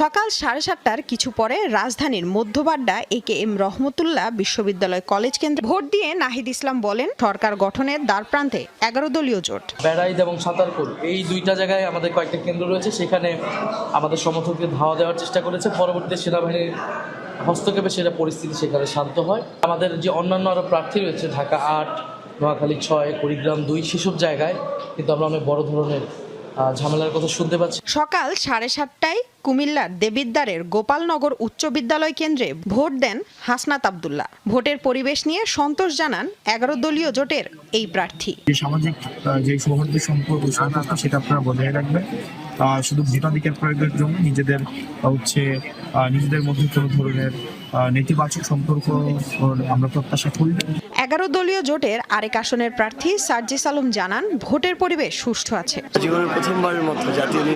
সকাল 7:30টার কিছু পরে রাজধানীর মধ্যবাড্ডা AKM রহমতুল্লাহ বিশ্ববিদ্যালয় কলেজ কেন্দ্রে ভোট দিয়ে নাহিদ ইসলাম বলেন, সরকার গঠনের দ্বারপ্রান্তে 11 দলীয় জোট। বেড়াইদ এবং সাঁতারকুল এই দুইটা জায়গায় আমাদের কয়েকটা কেন্দ্র রয়েছে, সেখানে আমাদের সমর্থকদের ধাওয়া দেওয়ার চেষ্টা করেছে। পরবর্তীতে সেনাবাহিনীর হস্তক্ষেপে সেটা পরিস্থিতি সেখানে শান্ত হয়। আমাদের যে অন্যান্য আরও প্রার্থী রয়েছে, ঢাকা 8, নোয়াখালী 6, কুড়িগ্রাম 2, সেসব জায়গায় কিন্তু আমরা অনেক বড় ধরনের ঝামেলার কথা শুনতে পাচ্ছি। সকাল 7:30টায় কুমিল্লার দেবিদ্বারের গোপালনগর উচ্চ বিদ্যালয় কেন্দ্রে ভোট দেন হাসনাত আব্দুল্লাহ। ভোটের পরিবেশ নিয়ে সন্তোষ জানান 11 দলীয় জোটের এই প্রার্থী। সামাজিক যে সৌহার্দ্য সম্পর্ক সেটা আপনারা বজায় রাখবেন। শুধু ভোটাধিকার প্রয়োগের জন্য নিজেদের মধ্যে কোনো ধরনের নেতিবাচক সম্পর্ক আমরা প্রত্যাশা করি। 11 দলীয় জোটের আরেক আসনের প্রার্থী সার্জিস আলম জানান, ভোটের পরিবেশ সুষ্ঠু আছে। জীবনের প্রথমবারের মতো জাতীয়